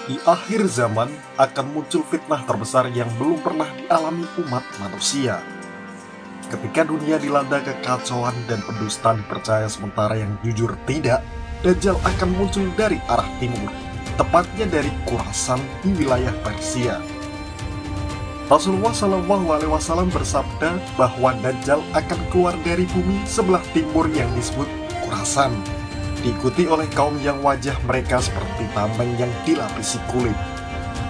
Di akhir zaman akan muncul fitnah terbesar yang belum pernah dialami umat manusia. Ketika dunia dilanda kekacauan dan pendustaan percaya sementara yang jujur tidak, Dajjal akan muncul dari arah timur, tepatnya dari Khurasan di wilayah Persia. Rasulullah SAW bersabda bahwa Dajjal akan keluar dari bumi sebelah timur yang disebut Khurasan, diikuti oleh kaum yang wajah mereka seperti tameng yang dilapisi kulit.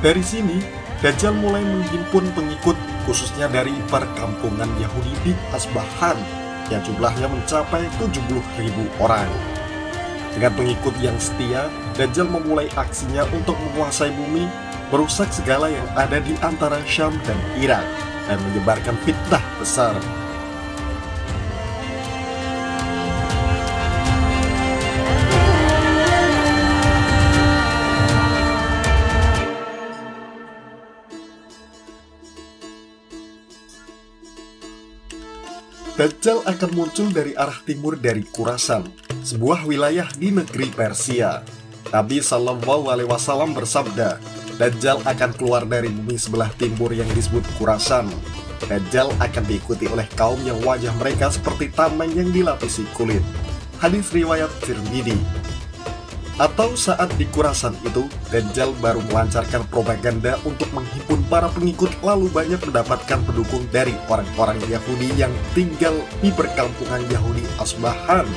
Dari sini, Dajjal mulai menghimpun pengikut, khususnya dari perkampungan Yahudi di Asbahan, yang jumlahnya mencapai 70.000 orang. Dengan pengikut yang setia, Dajjal memulai aksinya untuk menguasai bumi, merusak segala yang ada di antara Syam dan Irak, dan menyebarkan fitnah besar. Dajjal akan muncul dari arah timur dari Khurasan, sebuah wilayah di negeri Persia. Nabi SAW bersabda, Dajjal akan keluar dari bumi sebelah timur yang disebut Khurasan. Dajjal akan diikuti oleh kaum yang wajah mereka seperti tameng yang dilapisi kulit. Hadis riwayat Tirmidzi. Atau saat di Khurasan itu, Dajjal baru melancarkan propaganda untuk menghimpun para pengikut, lalu banyak mendapatkan pendukung dari orang-orang Yahudi yang tinggal di perkampungan Yahudi Asbahan.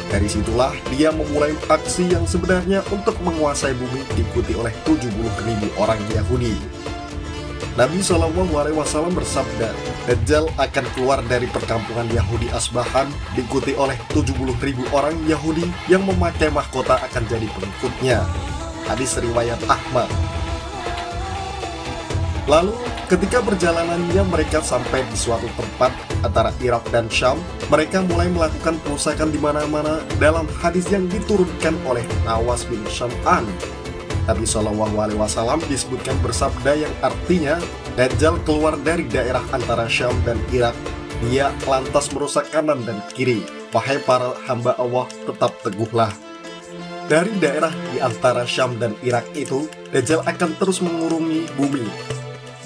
Dari situlah dia memulai aksi yang sebenarnya untuk menguasai bumi, diikuti oleh 70.000 orang Yahudi. Nabi SAW bersabda, Dajjal akan keluar dari perkampungan Yahudi Asbahan, diikuti oleh 70.000 orang Yahudi yang memakai mahkota akan jadi pengikutnya. Hadis riwayat Ahmad. Lalu, ketika perjalanannya mereka sampai di suatu tempat antara Irak dan Syam, mereka mulai melakukan perusakan di mana-mana dalam hadis yang diturunkan oleh Nawas bin Sam'an. Nabi SAW disebutkan bersabda yang artinya, Dajjal keluar dari daerah antara Syam dan Irak. Dia lantas merusak kanan dan kiri. Wahai para hamba Allah, tetap teguhlah. Dari daerah di antara Syam dan Irak itu, Dajjal akan terus mengurungi bumi.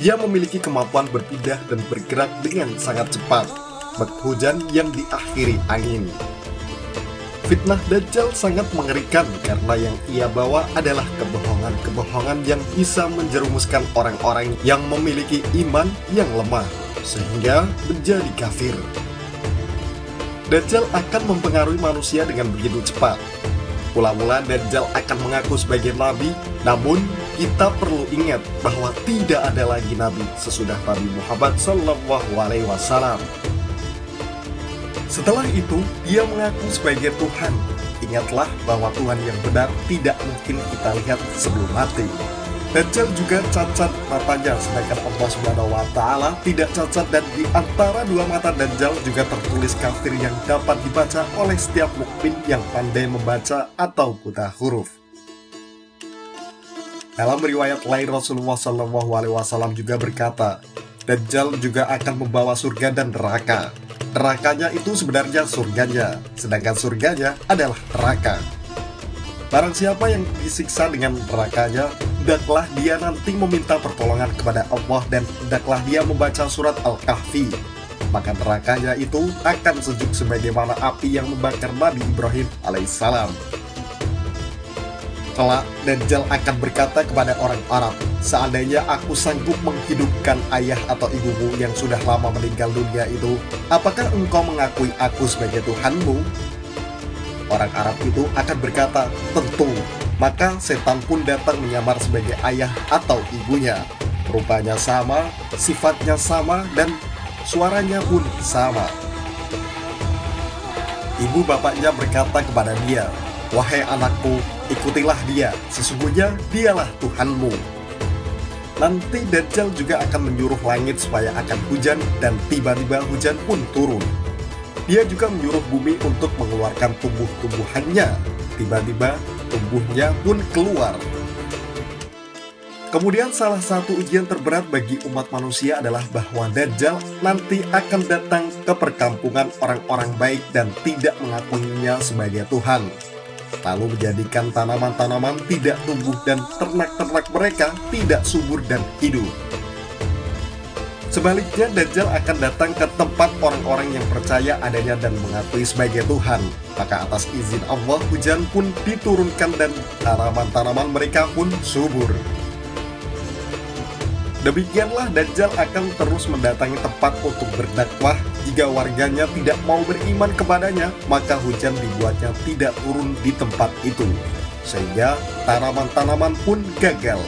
Dia memiliki kemampuan berpindah dan bergerak dengan sangat cepat, hujan yang diakhiri angin. Fitnah Dajjal sangat mengerikan karena yang ia bawa adalah kebohongan-kebohongan yang bisa menjerumuskan orang-orang yang memiliki iman yang lemah, sehingga menjadi kafir. Dajjal akan mempengaruhi manusia dengan begitu cepat. Mula-mula Dajjal akan mengaku sebagai nabi, namun kita perlu ingat bahwa tidak ada lagi nabi sesudah Nabi Muhammad SAW. Setelah itu, dia mengaku sebagai Tuhan. Ingatlah bahwa Tuhan yang benar tidak mungkin kita lihat sebelum mati. Dajjal juga cacat matanya, sedangkan Allah SWT tidak cacat, dan di antara dua mata Dajjal juga tertulis kafir yang dapat dibaca oleh setiap mukmin yang pandai membaca atau buta huruf. Dalam riwayat lain, Rasulullah SAW juga berkata, Dajjal juga akan membawa surga dan neraka. Nerakanya itu sebenarnya surganya, sedangkan surganya adalah neraka. Barang siapa yang disiksa dengan nerakanya, hendaklah dia nanti meminta pertolongan kepada Allah dan hendaklah dia membaca surat Al-Kahfi. Maka nerakanya itu akan sejuk sebagaimana api yang membakar Nabi Ibrahim alaihissalam. Kelak, Dajjal akan berkata kepada orang Arab, seandainya aku sanggup menghidupkan ayah atau ibumu yang sudah lama meninggal dunia itu, apakah engkau mengakui aku sebagai Tuhanmu? Orang Arab itu akan berkata, tentu. Maka setan pun datang menyamar sebagai ayah atau ibunya. Rupanya sama, sifatnya sama, dan suaranya pun sama. Ibu bapaknya berkata kepada dia, wahai anakku, ikutilah dia, sesungguhnya dialah Tuhanmu. Nanti Dajjal juga akan menyuruh langit supaya akan hujan, dan tiba-tiba hujan pun turun. Dia juga menyuruh bumi untuk mengeluarkan tumbuh-tumbuhannya. Tiba-tiba tumbuhnya pun keluar. Kemudian salah satu ujian terberat bagi umat manusia adalah bahwa Dajjal nanti akan datang ke perkampungan orang-orang baik dan tidak mengakuinya sebagai Tuhan. lalu menjadikan tanaman-tanaman tidak tumbuh dan ternak-ternak mereka tidak subur dan hidup. Sebaliknya, Dajjal akan datang ke tempat orang-orang yang percaya adanya dan mengakui sebagai Tuhan. Maka atas izin Allah, hujan pun diturunkan dan tanaman-tanaman mereka pun subur. Demikianlah Dajjal akan terus mendatangi tempat untuk berdakwah. Jika warganya tidak mau beriman kepadanya, maka hujan dibuatnya tidak turun di tempat itu, sehingga tanaman-tanaman pun gagal.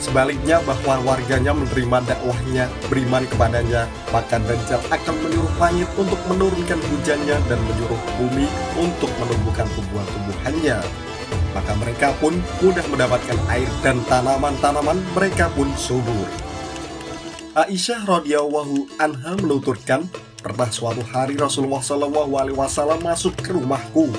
Sebaliknya, bahwa warganya menerima dakwahnya, beriman kepadanya, maka Dajjal akan menyuruh langit untuk menurunkan hujannya dan menyuruh bumi untuk menumbuhkan tumbuhan-tumbuhannya. Maka mereka pun mudah mendapatkan air dan tanaman-tanaman mereka pun subur. Aisyah radhiyallahu anha menuturkan, pernah suatu hari Rasulullah SAW masuk ke rumahku.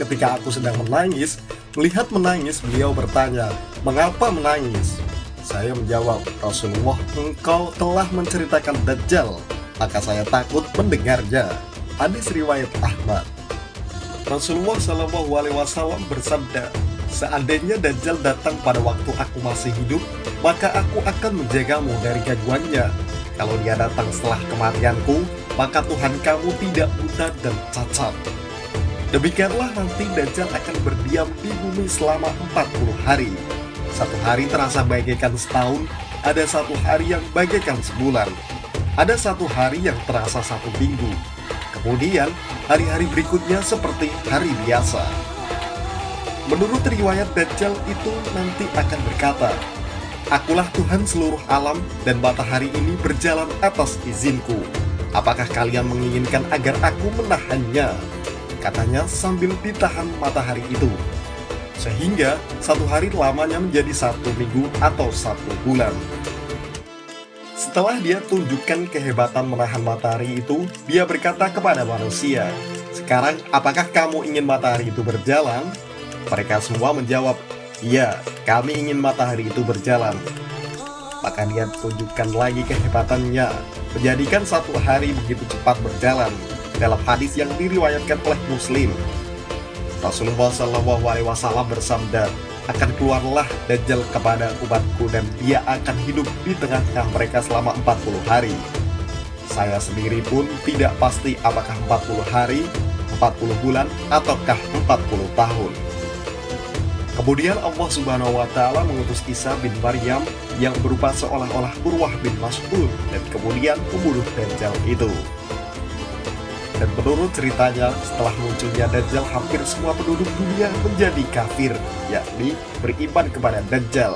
Ketika aku sedang menangis, melihat menangis, beliau bertanya, "Mengapa menangis?" Saya menjawab, "Rasulullah, engkau telah menceritakan Dajjal, maka saya takut mendengarnya." Hadis riwayat Ahmad. Rasulullah SAW bersabda, "Seandainya Dajjal datang pada waktu aku masih hidup, maka aku akan menjagamu dari gangguannya. Kalau dia datang setelah kematianku, maka Tuhan kamu tidak buta dan cacat." Demikianlah nanti Dajjal akan berdiam di bumi selama 40 hari. Satu hari terasa bagaikan setahun, ada satu hari yang bagaikan sebulan, ada satu hari yang terasa satu minggu. Kemudian, hari-hari berikutnya seperti hari biasa. Menurut riwayat, Dajjal itu nanti akan berkata, "Akulah Tuhan seluruh alam dan matahari ini berjalan atas izinku. Apakah kalian menginginkan agar aku menahannya?" Katanya sambil ditahan matahari itu. Sehingga satu hari lamanya menjadi satu minggu atau satu bulan. Setelah dia tunjukkan kehebatan menahan matahari itu, dia berkata kepada manusia, "Sekarang apakah kamu ingin matahari itu berjalan?" Mereka semua menjawab, "Iya, kami ingin matahari itu berjalan." Maka dia tunjukkan lagi kehebatannya, menjadikan satu hari begitu cepat berjalan. Dalam hadis yang diriwayatkan oleh Muslim, Rasulullah SAW bersabda, "Akan keluarlah Dajjal kepada umatku dan dia akan hidup di tengah-tengah mereka selama 40 hari. Saya sendiri pun tidak pasti apakah 40 hari, 40 bulan, ataukah 40 tahun." Kemudian Allah Subhanahu wa Ta'ala mengutus Isa bin Maryam yang berupa seolah-olah Urwah bin Mas'ud dan kemudian membunuh Dajjal itu. Dan menurut ceritanya, setelah munculnya Dajjal, hampir semua penduduk dunia menjadi kafir, yakni beriman kepada Dajjal.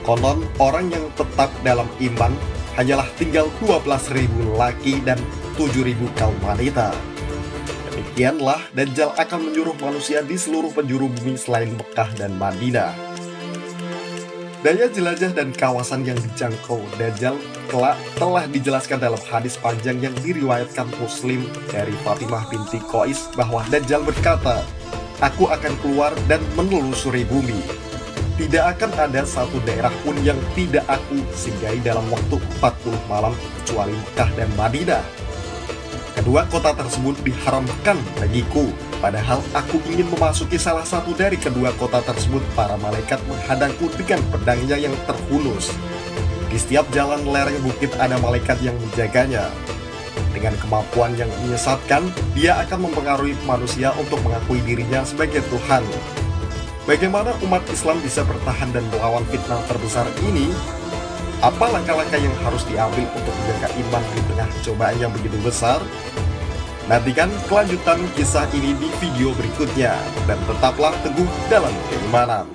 Konon, orang yang tetap dalam iman hanyalah tinggal 12.000 laki dan 7.000 kaum wanita. Demikianlah Dajjal akan menyuruh manusia di seluruh penjuru bumi selain Mekah dan Madinah. Daya jelajah dan kawasan yang dijangkau Dajjal telah dijelaskan dalam hadis panjang yang diriwayatkan Muslim dari Fatimah binti Qais bahwa Dajjal berkata, "Aku akan keluar dan menelusuri bumi. Tidak akan ada satu daerah pun yang tidak aku singgahi dalam waktu 40 malam kecuali Mekah dan Madinah. Kedua kota tersebut diharamkan bagiku. Padahal aku ingin memasuki salah satu dari kedua kota tersebut, para malaikat menghadangku dengan pedangnya yang terhunus. Di setiap jalan lereng bukit ada malaikat yang menjaganya. Dengan kemampuan yang menyesatkan, dia akan mempengaruhi manusia untuk mengakui dirinya sebagai Tuhan. Bagaimana umat Islam bisa bertahan dan melawan fitnah terbesar ini? Apa langkah-langkah yang harus diambil untuk menjaga iman di tengah cobaan yang begitu besar? Nantikan kelanjutan kisah ini di video berikutnya, dan tetaplah teguh dalam keimanan.